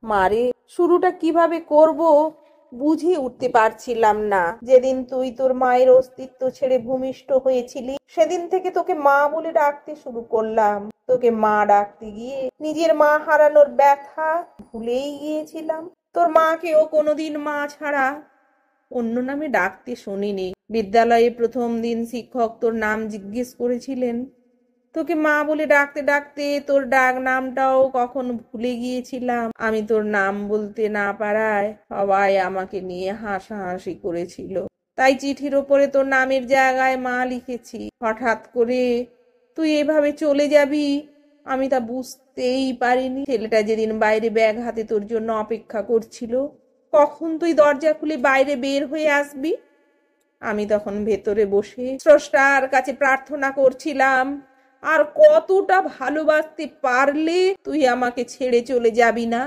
মারে, শুরুটা কিভাবে করব বুঝে উঠতে পারছিলাম না। যেদিন তুই তোর মায়ের অস্তিত্ব ছেড়ে ভূমিষ্ঠ হয়েছিলি সেদিন থেকে তোকে মা বলে ডাকতে শুরু করলাম। তোকে মা ডাকতে গিয়ে নিজের মা হারানোর ব্যথা ভুলেই গিয়েছিলাম। তোর মাকেও কোনোদিন মা ছাড়া অন্য নামে ডাকতে শুনিনি। বিদ্যালয়ে প্রথম দিন শিক্ষক তোর নাম জিজ্ঞেস করেছিলেন। তোকে মা বলে ডাকতে ডাকতে তোর ডাক নামটাও কখন ভুলে গিয়েছিলাম। আমি তোর নাম বলতে না পারায় সবাই আমাকে নিয়ে হাসাহাসি করেছিল। তাই চিঠির ওপরে তোর নামের জায়গায় মা লিখেছি। হঠাৎ করে তুই এভাবে চলে যাবি আমি তা বুঝতেই পারিনি। ছেলেটা যেদিন বাইরে ব্যাগ হাতে তোর জন্য অপেক্ষা করছিল, কখন তুই দরজা খুলে বাইরে বের হয়ে আসবি, আমি তখন ভেতরে বসে স্রষ্টার কাছে প্রার্থনা করছিলাম আর কতটা ভালোবাসতে পারলে তুই আমাকে ছেড়ে চলে যাবি না।